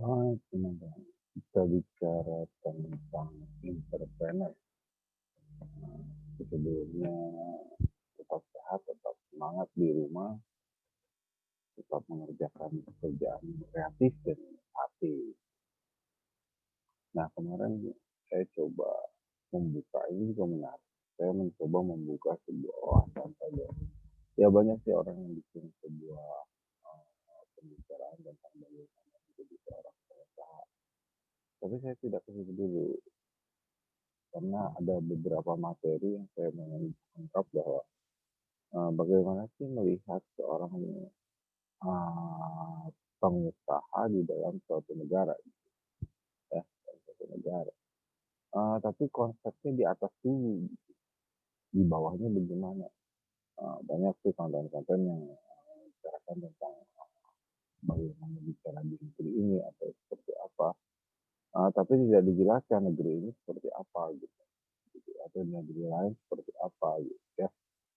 Teman-teman, kita bicara tentang entrepreneur. Sebelumnya tetap sehat, tetap semangat di rumah, tetap mengerjakan pekerjaan kreatif dan hati. Nah, kemarin saya coba membuka, ini juga menarik. Saya mencoba membuka sebuah wawasan saja. Ya banyak sih orang yang bikin sebuah pembicaraan tentang bagaimana menjadi seorang pengusaha. Tapi saya tidak ke situ dulu, karena ada beberapa materi yang saya mengungkap bahwa bagaimana sih melihat seorang uh, pengusaha di dalam suatu negara, ya, dalam suatu negara. Tapi konsepnya di atas dulu, di bawahnya bagaimana? Banyak sih konten-konten yang bicarakan tentang bagaimana bicara di negeri ini atau seperti apa. Tapi tidak dijelaskan negeri ini seperti apa gitu, atau negeri lain seperti apa gitu ya.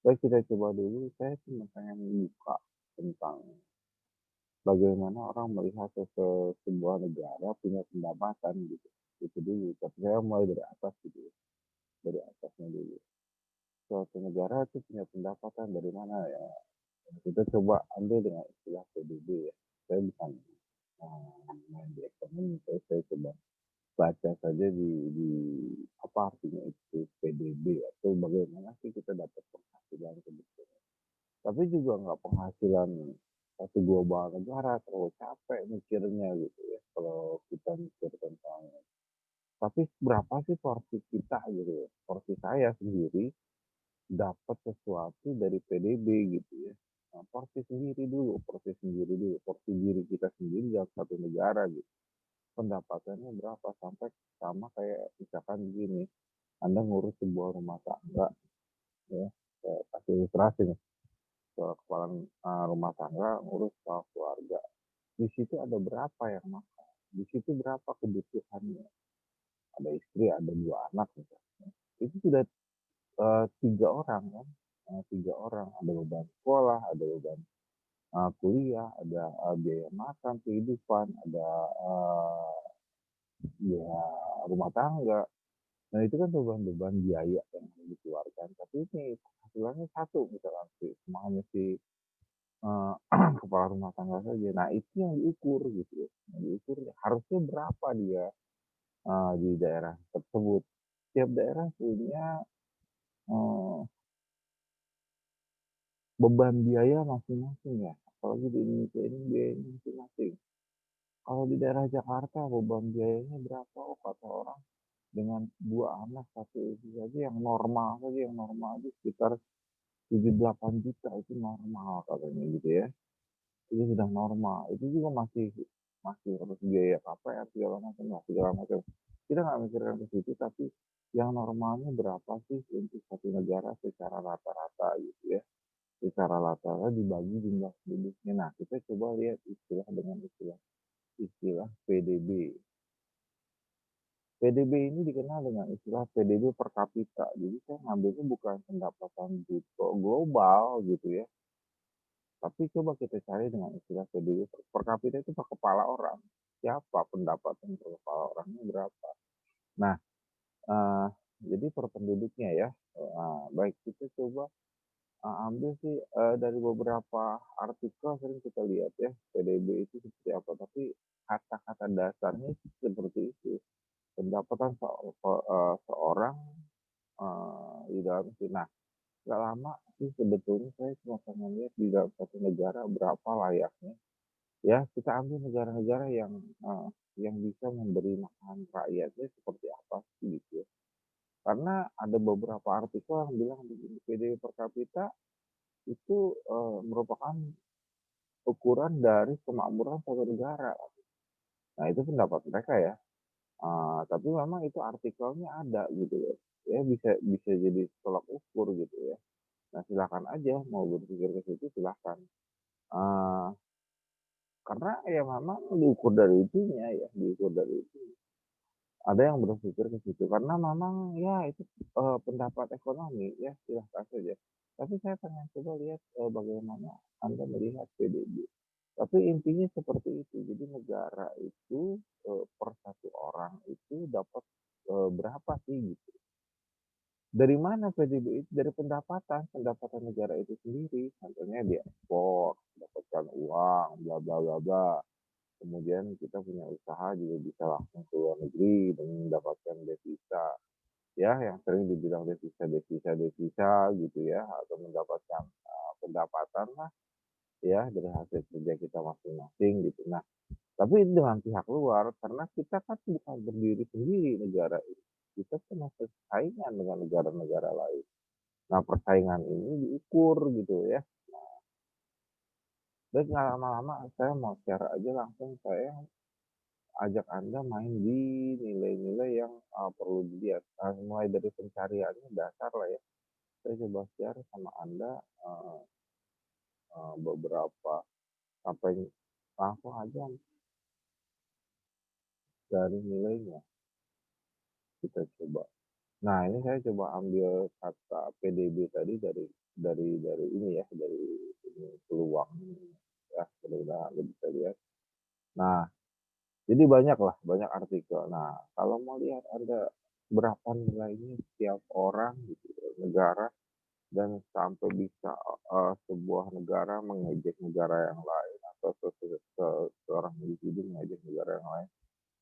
Baik, kita coba dulu. Saya cuma pengen buka tentang bagaimana orang melihat sebuah negara punya pendapatan gitu. Itu dulu. Tapi saya mulai dari atas gitu ya. Dari atasnya dulu. Suatu negara itu punya pendapatan dari mana ya? Kita coba ambil dengan istilah PDB ya. Saya bukan main di ekonomi, saya coba baca saja di apa artinya itu PDB atau bagaimana sih kita dapat penghasilan sebetulnya. Tapi juga nggak penghasilan satu global negara, terlalu capek mikirnya gitu ya kalau kita mikir tentang, tapi berapa sih porsi kita gitu ya, porsi saya sendiri dapat sesuatu dari PDB gitu ya. Nah, porsi diri kita sendiri dalam satu negara gitu, pendapatannya berapa, sampai sama kayak misalkan gini, Anda ngurus sebuah rumah tangga ya, saya kasih ilustrasi nih, kepala rumah tangga ngurus soal keluarga. Di situ ada berapa yang makan, di situ berapa kebutuhannya, ada istri, ada dua anak misalnya. Itu sudah tiga orang kan, tiga orang, ada beban sekolah, ada beban kuliah, ada biaya makan, kehidupan, ada ya rumah tangga. Nah itu kan beban-beban biaya yang harus dikeluarkan. Tapi ini penghasilannya satu misalnya sih, semuanya si uh, kepala rumah tangga saja. Nah itu yang diukur gitu ya. Yang diukur harusnya berapa dia di daerah tersebut. Setiap daerah punya uh, beban biaya masing-masing ya. Apalagi di Indonesia ini biayanya masing-masing. Kalau di daerah Jakarta beban biayanya berapa? Oh kata orang dengan dua anak satu istri saja yang normal aja sekitar 7-8 juta itu normal katanya gitu ya. Itu sudah normal. Itu juga masih masih harus biaya KPR segala macam lah segala macam. Kita nggak mikirkan ke situ, tapi yang normalnya berapa sih untuk satu negara secara rata-rata gitu ya. Secara rata-rata dibagi jumlah penduduknya. Nah, kita coba lihat istilah dengan istilah PDB. PDB ini dikenal dengan istilah PDB per kapita. Jadi saya ngambilnya bukan pendapatan bruto global gitu ya. Tapi coba kita cari dengan istilah PDB per kapita itu per kepala orang. Siapa pendapatan per kepala orangnya berapa? Nah, uh, jadi per penduduknya ya. Baik, kita coba ambil sih dari beberapa artikel sering kita lihat ya PDB itu seperti apa. Tapi kata-kata dasarnya seperti itu. Pendapatan seorang di dalam sini. Nah, nggak lama sih sebetulnya saya cuma pengen lihat di dalam satu negara berapa layaknya. Ya, kita ambil negara-negara yang bisa memberi makan rakyatnya seperti apa sih gitu ya. Karena ada beberapa artikel yang bilang begini, PDB per kapita itu merupakan ukuran dari kemakmuran suatu negara. Nah, itu pendapat mereka ya. Tapi memang itu artikelnya ada gitu ya. Ya bisa bisa jadi tolak ukur gitu ya. Nah, silakan aja mau berpikir ke situ silakan. Uh, karena ya memang diukur dari itunya ya, diukur dari itu. Ada yang berpikir ke situ karena memang ya itu pendapat ekonomi ya, silahkan saja. Tapi saya pengen coba lihat bagaimana Anda melihat PDB. Tapi intinya seperti itu. Jadi negara itu, per 1 orang itu dapat, berapa sih gitu. Dari mana PDB itu? Dari pendapatan, pendapatan negara itu sendiri. Contohnya dia ekspor, mendapatkan uang, bla bla bla bla. Kemudian kita punya usaha juga bisa langsung ke luar negeri dan mendapatkan devisa. Ya, yang sering dibilang devisa devisa devisa gitu ya, atau mendapatkan, pendapatan lah ya dari hasil kerja kita masing-masing gitu. Nah, tapi dengan pihak luar, karena kita kan bukan berdiri sendiri negara ini. Kita kan masih saingan dengan negara-negara lain. Nah, persaingan ini diukur gitu ya. Dan nggak lama-lama saya mau share aja langsung, saya ajak Anda main di nilai-nilai yang perlu dilihat. Mulai dari pencariannya dasar lah ya. Saya coba share sama Anda uh, beberapa sampai langsung aja dari nilainya kita coba. Nah, ini saya coba ambil kata PDB tadi dari ini ya, dari ini peluang ya, mudah-mudahan Anda bisa lihat. Nah, jadi banyak lah, banyak artikel. Nah, kalau mau lihat Anda berapa nilainya setiap orang gitu, negara dan sampai bisa sebuah negara mengejek negara yang lain atau seorang individu mengejek negara yang lain.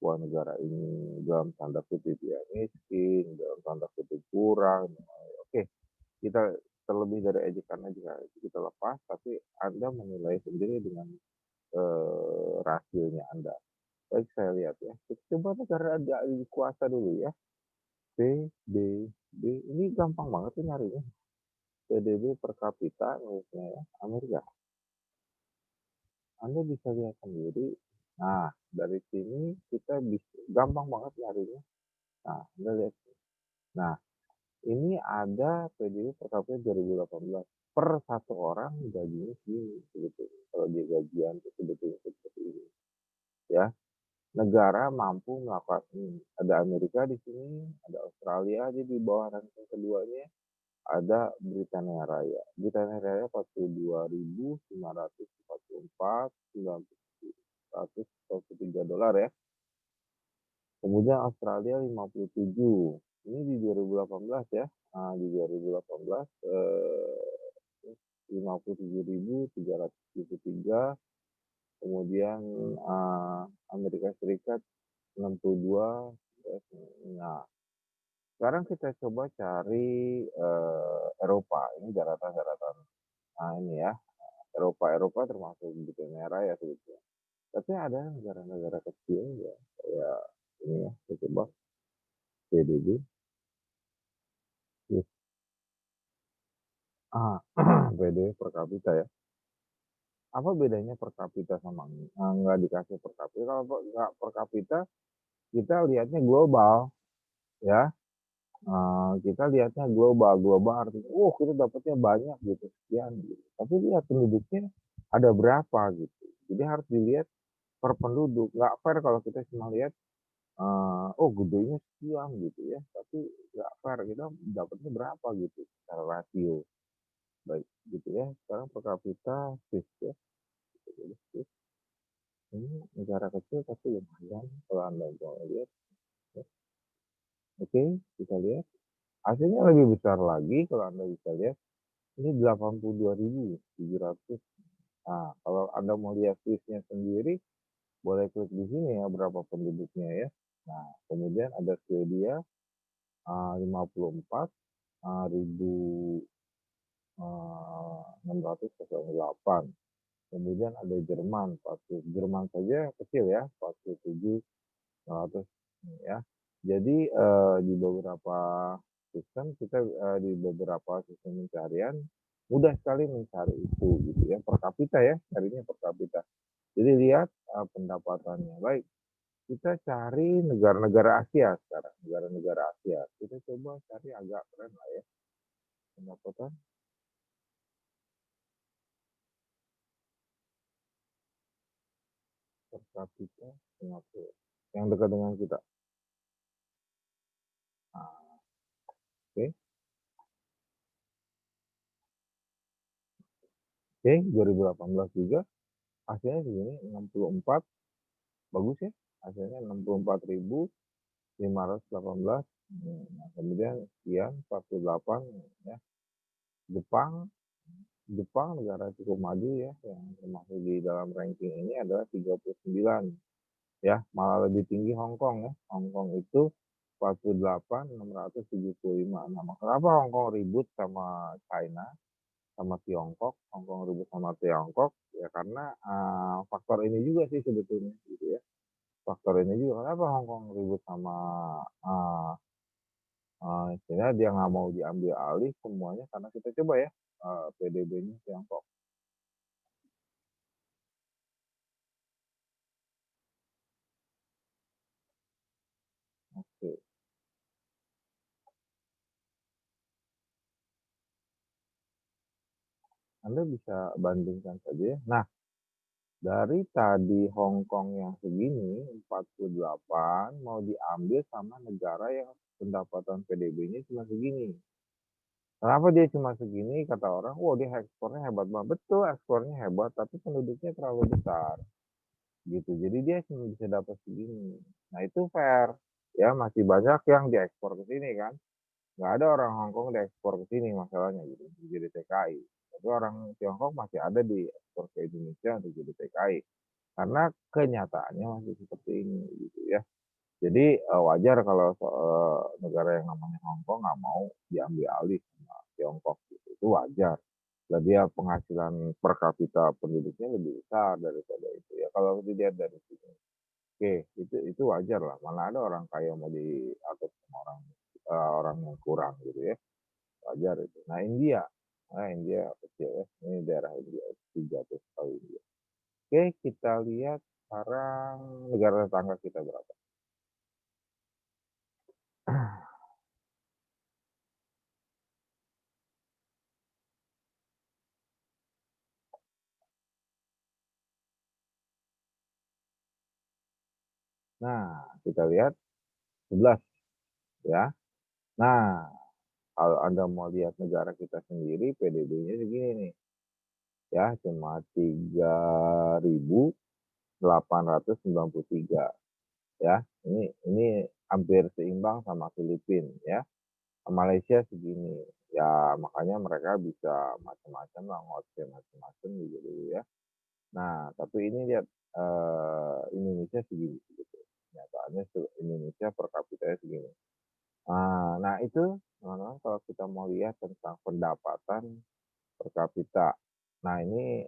Wah, negara ini dalam tanda kutip ya miskin, dalam tanda kutip kurang. Oke, kita terlebih dari ejekan aja kita lepas, tapi Anda menilai sendiri dengan rasionya Anda. Baik, saya lihat ya. Kita coba negara ada di kuasa dulu ya. PDB ini gampang banget tuh nyarinya. PDB per kapita misalnya ya, Amerika. Anda bisa lihat sendiri. Nah, dari sini kita bisa gampang banget nyarinya. Nah, Anda lihat. Nah, ini ada PDB per kapita 2018. Per satu orang gajinya segini sebetulnya. Kalau dia gajian itu sebetulnya seperti ini. Ya, negara mampu melakukan ini. Ada Amerika di sini, ada Australia di bawah ranking keduanya, ada Britania Raya. Britania Raya 42.544, 943 dolar ya. Kemudian Australia 57. Ini di 2018 ya. Nah, di 2018 57.373. Kemudian Amerika Serikat 62. Nah, sekarang kita coba cari Eropa. Ini daratan-daratan. Nah, ini ya. Eropa termasuk gitu merah ya sebetulnya. Tapi ada negara-negara kecil ya, kayak ini ya, kita coba PDB. Yes. PDB per kapita ya. Apa bedanya per kapita sama nggak dikasih per kapita? Kalau nggak per kapita, kita lihatnya global ya. Kita lihatnya global, global artinya, kita dapatnya banyak gitu, sekian gitu. Tapi lihat penduduknya ada berapa gitu. Jadi harus dilihat per penduduk. Nggak fair kalau kita cuma lihat, gedenya sekian gitu ya. Tapi nggak fair, kita dapatnya berapa gitu secara rasio. Baik gitu ya. Sekarang per kapita Swiss ya. Swiss. Ini negara kecil tapi lumayan kalau Anda mau lihat. Oke, kita lihat. Hasilnya lebih besar lagi kalau Anda bisa lihat. Ini 82.700. Nah, kalau Anda mau lihat Swissnya sendiri, boleh klik di sini ya berapa penduduknya ya. Nah, kemudian ada Swedia 54.608. Kemudian ada Jerman, Jerman saja kecil ya, 47.900 ya. Jadi di beberapa sistem kita di beberapa sistem pencarian mudah sekali mencari itu gitu ya, per kapita ya, carinya per kapita. Jadi lihat pendapatannya. Baik, kita cari negara-negara Asia sekarang, negara-negara Asia. Kita coba cari agak keren lah ya pendapatan per kapita Singapura yang dekat dengan kita. Nah, oke, oke, 2018 juga. hasilnya segini 64, bagus ya, hasilnya 64.518. Nah, kemudian sekian 48 ya. Jepang Jepang negara cukup maju ya, yang termasuk di dalam ranking ini adalah 39 ya, malah lebih tinggi Hong Kong ya. Hong Kong itu 48.675. Nah, kenapa Hong Kong ribut sama China, sama Tiongkok? Hong Kong ribut sama Tiongkok ya karena faktor ini juga sih sebetulnya gitu ya. Faktor ini juga kenapa Hong Kong ribut sama uh, istilahnya dia nggak mau diambil alih semuanya karena kita coba ya PDB-nya Tiongkok. Oke, Anda bisa bandingkan saja ya. Nah, dari tadi Hong Kong yang segini 48 mau diambil sama negara yang pendapatan PDB-nya cuma segini. Kenapa dia cuma segini? Kata orang, wah dia ekspornya hebat banget. Betul, ekspornya hebat, tapi penduduknya terlalu besar. Gitu. Jadi dia cuma bisa dapat segini. Nah itu fair. Ya masih banyak yang diekspor ke sini kan. Nggak ada orang Hong Kong diekspor ke sini masalahnya gitu. Jadi TKI. Tapi orang Tiongkok masih ada di ekspor ke Indonesia untuk jadi TKI. Karena kenyataannya masih seperti ini gitu ya. Jadi wajar kalau negara yang namanya Hong Kong nggak mau diambil alih sama Tiongkok gitu. Itu wajar. Lah dia penghasilan per kapita penduduknya lebih besar daripada itu ya. Kalau dilihat dari sini, oke itu wajar lah. Mana ada orang kaya mau diatur sama orang yang kurang gitu ya. Wajar itu. Nah India kecil ya. Ini daerah India, 300 kali India. Oke, kita lihat sekarang negara tetangga kita berapa. Nah, kita lihat 11 ya. Nah, kalau Anda mau lihat negara kita sendiri, PDB-nya segini nih. Ya, cuma 3.893 ya. Ini hampir seimbang sama Filipina ya. Malaysia segini. Ya, makanya mereka bisa macam-macam lah, ngoceh macam-macam gitu dulu ya. Nah, tapi ini lihat Indonesia segini gitu. Nyataannya Indonesia per kapitanya segini. Nah itu teman-teman kalau kita mau lihat tentang pendapatan per kapita. Nah ini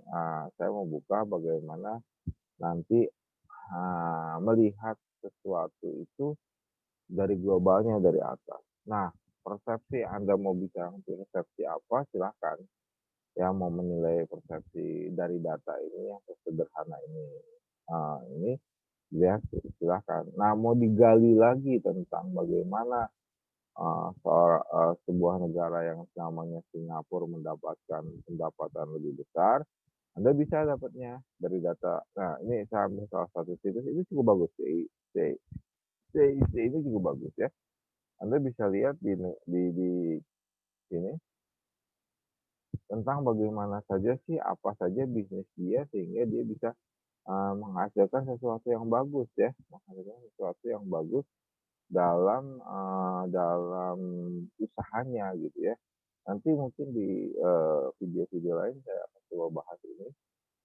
saya mau buka bagaimana nanti melihat sesuatu itu dari globalnya dari atas. Nah persepsi Anda mau bicara persepsi apa silahkan ya mau menilai persepsi dari data ini yang sederhana ini ya silahkan. Nah mau digali lagi tentang bagaimana sebuah negara yang namanya Singapura mendapatkan pendapatan lebih besar, Anda bisa dapatnya dari data. Nah, ini saya ambil salah satu situs itu cukup bagus, CIC ini cukup bagus ya. Anda bisa lihat di sini tentang bagaimana saja sih apa saja bisnis dia sehingga dia bisa menghasilkan sesuatu yang bagus ya, menghasilkan sesuatu yang bagus dalam usahanya gitu ya. Nanti mungkin di video-video lain saya akan coba bahas ini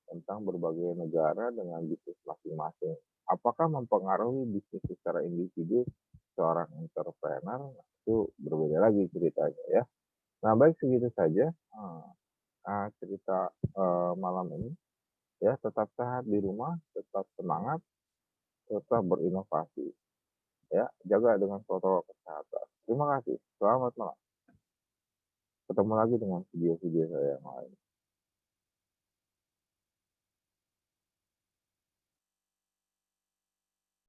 tentang berbagai negara dengan bisnis masing-masing. Apakah mempengaruhi bisnis secara individu seorang entrepreneur? Nah, itu berbeda lagi ceritanya ya. Nah baik segitu saja cerita malam ini ya. Tetap sehat di rumah, tetap semangat, tetap berinovasi ya. Jaga dengan protokol kesehatan. Terima kasih. Selamat malam. Ketemu lagi dengan video-video saya yang lain.